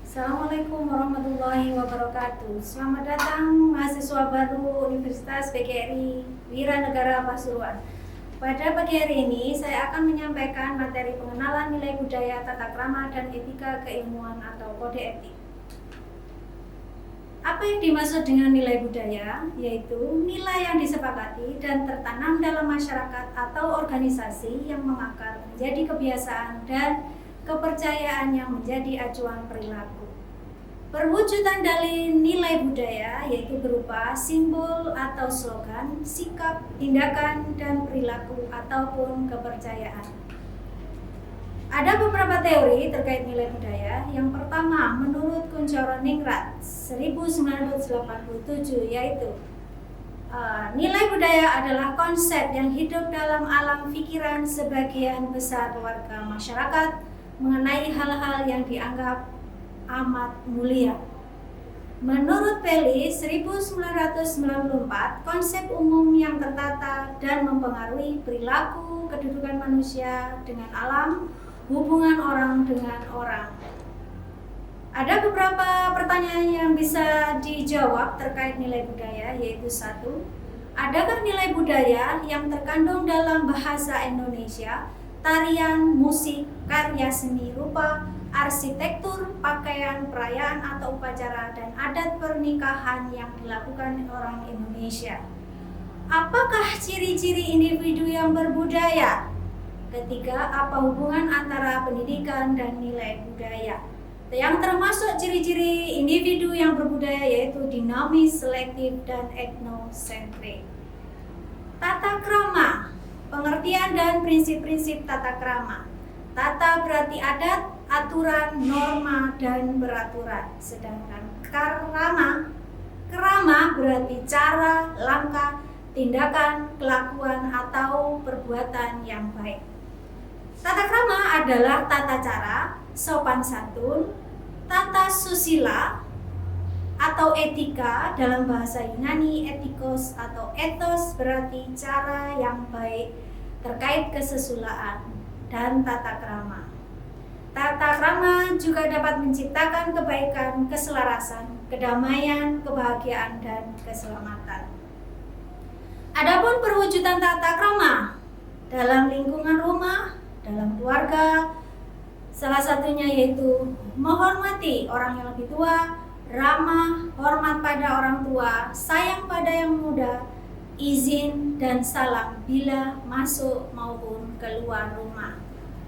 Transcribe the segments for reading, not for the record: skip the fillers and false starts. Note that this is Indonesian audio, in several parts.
Assalamualaikum warahmatullahi wabarakatuh. Selamat datang mahasiswa baru Universitas PGRI Wiranegara Pasuruan. Pada pagi hari ini saya akan menyampaikan materi pengenalan nilai budaya, tata krama, dan etika keilmuan atau kode etik. Apa yang dimaksud dengan nilai budaya? Yaitu nilai yang disepakati dan tertanam dalam masyarakat atau organisasi yang mengakar menjadi kebiasaan dan kepercayaan yang menjadi acuan perilaku. Perwujudan dari nilai budaya yaitu berupa simbol atau slogan, sikap, tindakan, dan perilaku ataupun kepercayaan. Ada beberapa teori terkait nilai budaya. Yang pertama, menurut Kunchoro-Ningrat 1987, yaitu nilai budaya adalah konsep yang hidup dalam alam pikiran sebagian besar warga masyarakat mengenai hal-hal yang dianggap amat mulia. Menurut Pelly 1994, konsep umum yang tertata dan mempengaruhi perilaku kedudukan manusia dengan alam, hubungan orang dengan orang. Ada beberapa pertanyaan yang bisa dijawab terkait nilai budaya, yaitu 1. Adakah nilai budaya yang terkandung dalam bahasa Indonesia, tarian, musik, karya seni rupa, arsitektur, pakaian, perayaan atau upacara, dan adat pernikahan yang dilakukan orang Indonesia? Apakah ciri-ciri individu yang berbudaya? Ketiga, apa hubungan antara pendidikan dan nilai budaya? Yang termasuk ciri-ciri individu yang berbudaya yaitu dinamis, selektif, dan etnosentrik. Tata krama. Pengertian dan prinsip-prinsip tata krama. Tata berarti adat, aturan, norma, dan beraturan. Sedangkan krama berarti cara, langkah, tindakan, kelakuan, atau perbuatan yang baik. Tata krama adalah tata cara, sopan santun, tata susila, atau etika dalam bahasa Yunani, etikos atau ethos berarti cara yang baik terkait kesesulaan dan tata krama. Tata krama juga dapat menciptakan kebaikan, keselarasan, kedamaian, kebahagiaan, dan keselamatan. Adapun perwujudan tata krama dalam lingkungan rumah, dalam keluarga, salah satunya yaitu menghormati orang yang lebih tua, ramah, hormat pada orang tua, sayang pada yang muda, izin dan salam bila masuk maupun keluar rumah.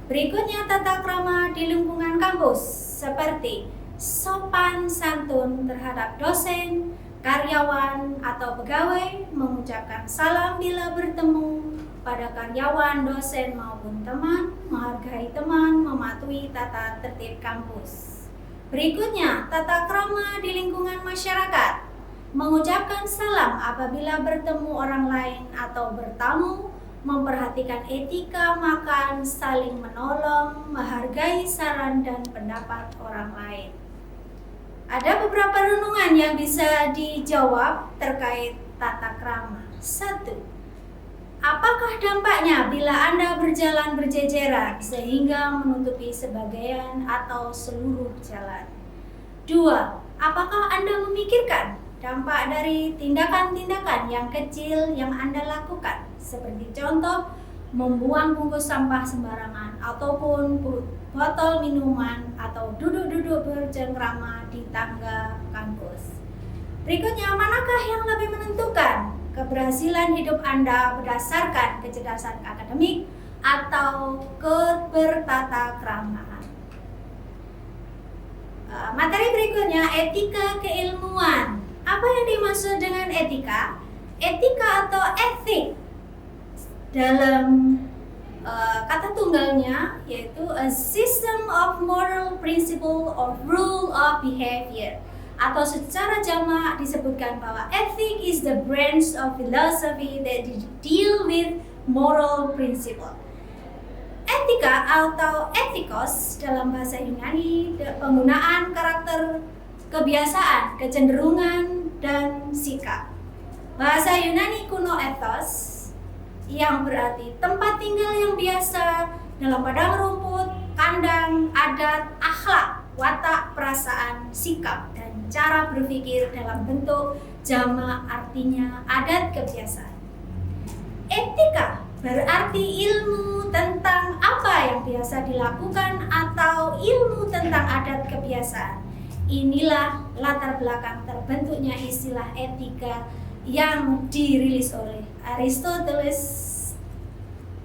Berikutnya tata krama di lingkungan kampus seperti sopan santun terhadap dosen, karyawan atau pegawai, mengucapkan salam bila bertemu pada karyawan, dosen maupun teman, menghargai teman, mematuhi tata tertib kampus. Berikutnya, tata krama di lingkungan masyarakat. Mengucapkan salam apabila bertemu orang lain atau bertamu, memperhatikan etika makan, saling menolong, menghargai saran dan pendapat orang lain. Ada beberapa renungan yang bisa dijawab terkait tata krama. 1. Apakah dampaknya bila Anda berjalan berjejeran sehingga menutupi sebagian atau seluruh jalan? 2. Apakah Anda memikirkan dampak dari tindakan-tindakan yang kecil yang Anda lakukan? Seperti contoh, membuang bungkus sampah sembarangan ataupun botol minuman atau duduk-duduk bercengkrama di tangga kampus. Berikutnya, manakah yang lebih menentukan keberhasilan hidup Anda berdasarkan kecerdasan akademik atau kebertata kramaan? Materi berikutnya, etika keilmuan. Apa yang dimaksud dengan etika? Etika atau etik dalam kata tunggalnya yaitu a system of moral principle or rule of behavior, atau secara jamak disebutkan bahwa ethic is the branch of philosophy that deal with moral principle. Etika atau ethikos dalam bahasa Yunani penggunaan karakter, kebiasaan, kecenderungan, dan sikap. Bahasa Yunani kuno ethos yang berarti tempat tinggal yang biasa dalam padang rumput, kandang, adat, akhlak, watak, perasaan, sikap dan cara berpikir dalam bentuk jamak, artinya adat kebiasaan. Etika berarti ilmu tentang apa yang biasa dilakukan atau ilmu tentang adat kebiasaan. Inilah latar belakang terbentuknya istilah etika yang dirilis oleh Aristoteles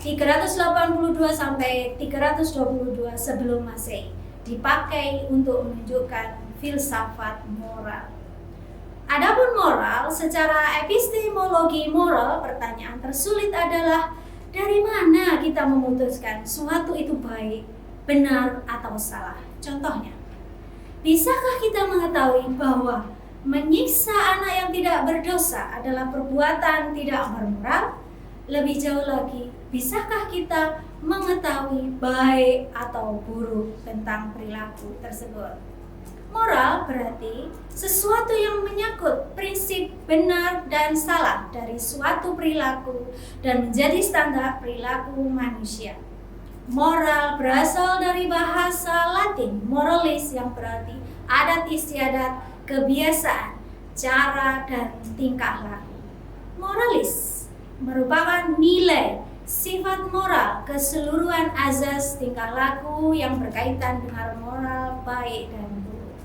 382 sampai 322 sebelum Masehi, dipakai untuk menunjukkan filsafat moral. Adapun moral, secara epistemologi moral, pertanyaan tersulit adalah dari mana kita memutuskan suatu itu baik, benar, atau salah. Contohnya, bisakah kita mengetahui bahwa menyiksa anak yang tidak berdosa adalah perbuatan tidak bermoral? Lebih jauh lagi, bisakah kita mengetahui baik atau buruk tentang perilaku tersebut? Moral berarti sesuatu yang menyangkut prinsip benar dan salah dari suatu perilaku dan menjadi standar perilaku manusia. Moral berasal dari bahasa Latin moralis yang berarti adat istiadat, kebiasaan, cara, dan tingkah laku. Moralis merupakan nilai, sifat moral, keseluruhan azas tingkah laku yang berkaitan dengan moral baik dan buruk.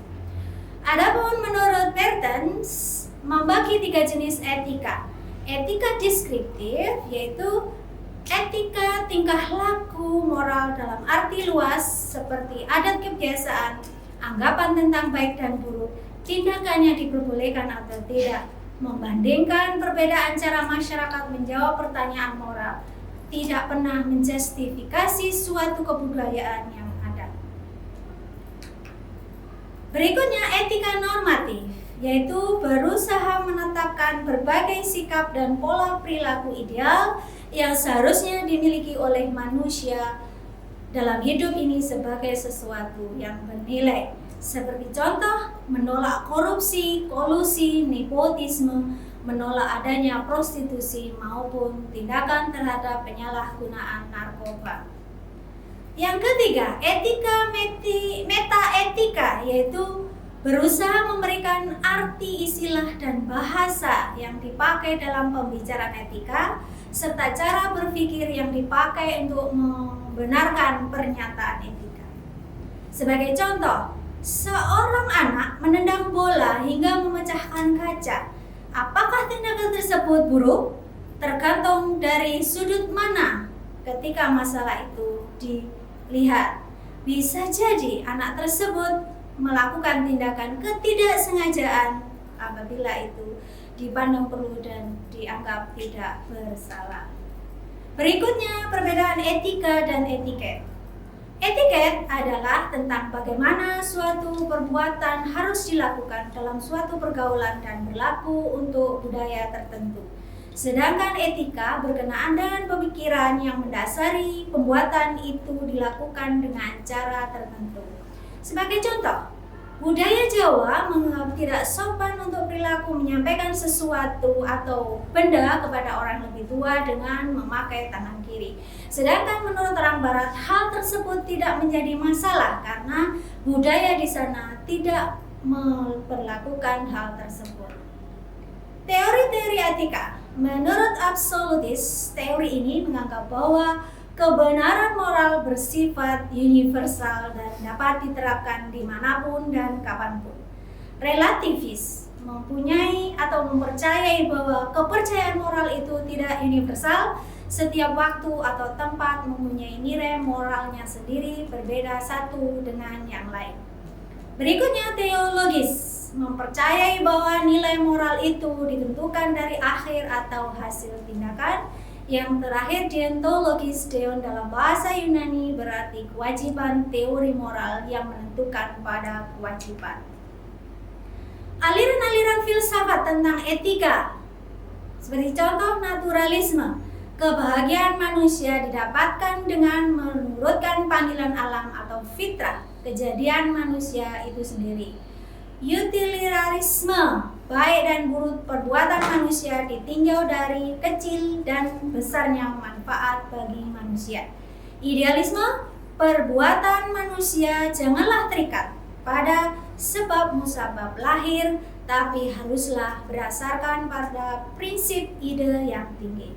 Adapun menurut Bertens membagi 3 jenis etika. Etika deskriptif yaitu etika tingkah laku moral dalam arti luas seperti adat kebiasaan, anggapan tentang baik dan buruk, tindakannya diperbolehkan atau tidak, membandingkan perbedaan cara masyarakat menjawab pertanyaan moral, tidak pernah menjustifikasi suatu kebudayaan yang ada. Berikutnya etika normatif, yaitu berusaha menetapkan berbagai sikap dan pola perilaku ideal yang seharusnya dimiliki oleh manusia dalam hidup ini sebagai sesuatu yang bernilai. Seperti contoh, menolak korupsi, kolusi, nepotisme, menolak adanya prostitusi maupun tindakan terhadap penyalahgunaan narkoba. Yang ketiga, etika metaetika, yaitu berusaha memberikan arti istilah dan bahasa yang dipakai dalam pembicaraan etika, serta cara berpikir yang dipakai untuk membenarkan pernyataan etika. Sebagai contoh, seorang anak menendang bola hingga memecahkan kaca. Apakah tindakan tersebut buruk? Tergantung dari sudut mana ketika masalah itu dilihat. Bisa jadi anak tersebut melakukan tindakan ketidaksengajaan apabila itu dipandang perlu dan dianggap tidak bersalah. Berikutnya, perbedaan etika dan etiket. Etiket adalah tentang bagaimana suatu perbuatan harus dilakukan dalam suatu pergaulan dan berlaku untuk budaya tertentu. Sedangkan etika berkenaan dengan pemikiran yang mendasari pembuatan itu dilakukan dengan cara tertentu. Sebagai contoh, budaya Jawa menganggap tidak sopan untuk perilaku menyampaikan sesuatu atau benda kepada orang lebih tua dengan memakai tangan kiri. Sedangkan menurut orang Barat, hal tersebut tidak menjadi masalah karena budaya di sana tidak memperlakukan hal tersebut. Teori-teori etika. Menurut absolutis, teori ini menganggap bahwa kebenaran moral bersifat universal dan dapat diterapkan dimanapun dan kapanpun. Relativis mempunyai atau mempercayai bahwa kepercayaan moral itu tidak universal. Setiap waktu atau tempat mempunyai nilai moralnya sendiri, berbeda satu dengan yang lain. Berikutnya teologis, mempercayai bahwa nilai moral itu ditentukan dari akhir atau hasil tindakan. Yang terakhir deontologis, deon dalam bahasa Yunani berarti kewajiban, teori moral yang menentukan pada kewajiban. Aliran-aliran filsafat tentang etika, seperti contoh naturalisme. Kebahagiaan manusia didapatkan dengan menurutkan panggilan alam atau fitrah, kejadian manusia itu sendiri. Utilitarisme, baik dan buruk perbuatan manusia ditinjau dari kecil dan besarnya manfaat bagi manusia. Idealisme, perbuatan manusia janganlah terikat pada sebab musabab lahir, tapi haruslah berdasarkan pada prinsip ide yang tinggi.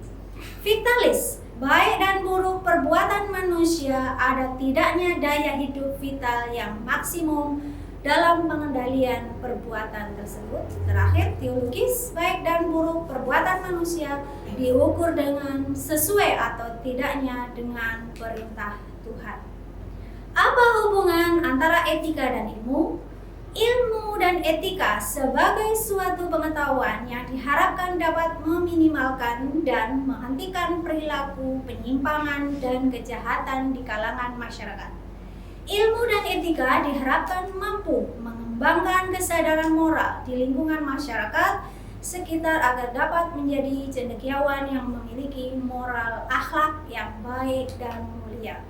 Vitalis, baik dan buruk perbuatan manusia, ada tidaknya daya hidup vital yang maksimum dalam pengendalian perbuatan tersebut. Terakhir, teologis, baik dan buruk perbuatan manusia diukur dengan sesuai atau tidaknya dengan perintah Tuhan. Apa hubungan antara etika dan ilmu? Ilmu dan etika sebagai suatu pengetahuan yang diharapkan dapat meminimalkan dan menghentikan perilaku penyimpangan dan kejahatan di kalangan masyarakat. Ilmu dan etika diharapkan mampu mengembangkan kesadaran moral di lingkungan masyarakat sekitar agar dapat menjadi cendekiawan yang memiliki moral akhlak yang baik dan mulia.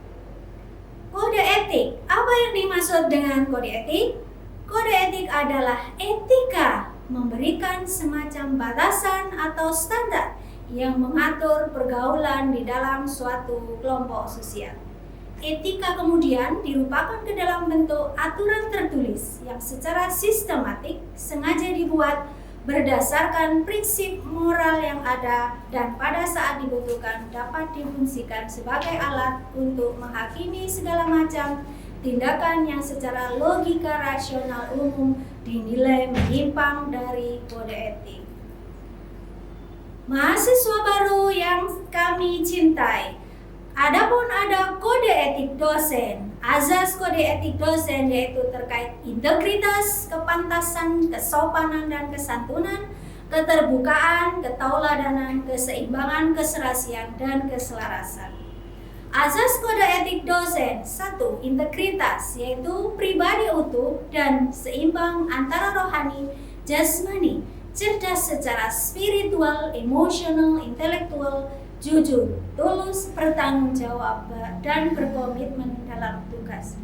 Kode etik. Apa yang dimaksud dengan kode etik? Kode etik adalah etika, memberikan semacam batasan atau standar yang mengatur pergaulan di dalam suatu kelompok sosial. Etika kemudian dirupakan ke dalam bentuk aturan tertulis yang secara sistematik sengaja dibuat berdasarkan prinsip moral yang ada dan pada saat dibutuhkan dapat difungsikan sebagai alat untuk menghakimi segala macam tindakan yang secara logika rasional umum dinilai menyimpang dari kode etik. Mahasiswa baru yang kami cintai, adapun ada kode etik dosen. Azas kode etik dosen yaitu terkait integritas, kepantasan, kesopanan dan kesantunan, keterbukaan, ketauladanan, keseimbangan, keserasian dan keselarasan. Azas kode etik dosen: 1. Integritas, yaitu pribadi utuh dan seimbang antara rohani, jasmani, cerdas secara spiritual, emosional, intelektual, jujur, tulus, bertanggung jawab, dan berkomitmen dalam tugas.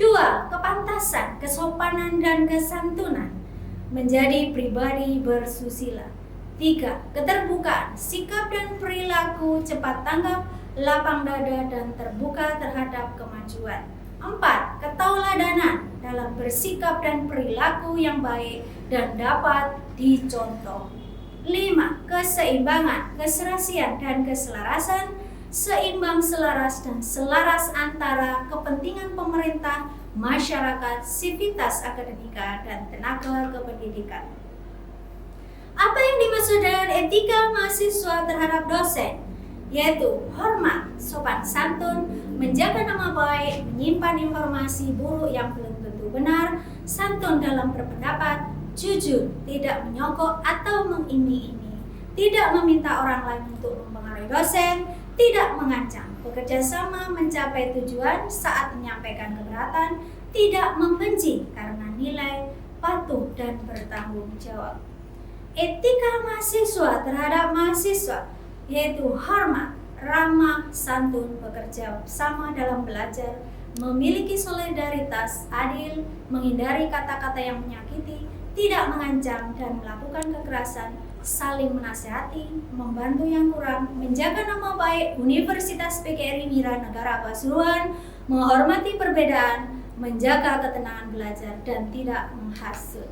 2. Kepantasan, kesopanan, dan kesantunan, menjadi pribadi bersusila. 3. Keterbukaan, sikap dan perilaku cepat tanggap, lapang dada, dan terbuka terhadap kemajuan. 4. Ketauladanan dalam bersikap dan perilaku yang baik dan dapat dicontoh. 5. Keseimbangan, keserasian, dan keselarasan, seimbang, selaras, dan selaras antara kepentingan pemerintah, masyarakat, sivitas akademika, dan tenaga kependidikan. Apa yang dimaksud dengan etika mahasiswa terhadap dosen? Yaitu hormat, sopan santun, menjaga nama baik, menyimpan informasi buruk yang belum tentu benar, santun dalam berpendapat, jujur, tidak menyogok atau mengiming-iming, tidak meminta orang lain untuk mempengaruhi dosen, tidak mengancam, bekerja sama mencapai tujuan saat menyampaikan keberatan, tidak membenci karena nilai, patuh, dan bertanggung jawab. Etika mahasiswa terhadap mahasiswa yaitu hormat, ramah, santun, bekerja sama dalam belajar, memiliki solidaritas, adil, menghindari kata-kata yang menyakiti, tidak mengancam dan melakukan kekerasan, saling menasihati, membantu yang kurang, menjaga nama baik Universitas PGRI Mira Negara Pasuruan, menghormati perbedaan, menjaga ketenangan belajar, dan tidak menghasut.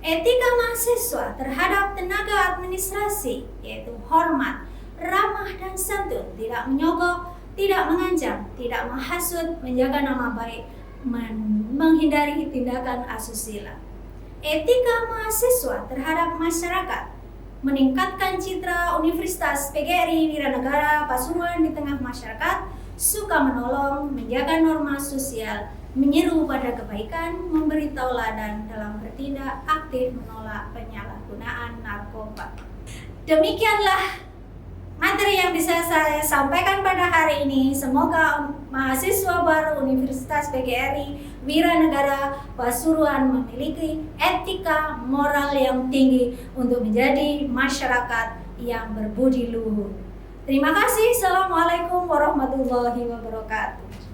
Etika mahasiswa terhadap tenaga administrasi yaitu hormat, ramah, dan santun, tidak menyogok, tidak mengancam, tidak menghasut, menjaga nama baik, menghindari tindakan asusila. Etika mahasiswa terhadap masyarakat, meningkatkan citra Universitas PGRI Wiranegara Pasuruan di tengah masyarakat, suka menolong, menjaga norma sosial, menyeru pada kebaikan, memberi tauladan dalam bertindak aktif menolak penyalahgunaan narkoba. Demikianlah materi yang bisa saya sampaikan pada hari ini. Semoga mahasiswa baru Universitas PGRI Wiranegara Pasuruan memiliki etika moral yang tinggi untuk menjadi masyarakat yang berbudi luhur. Terima kasih. Assalamualaikum warahmatullahi wabarakatuh.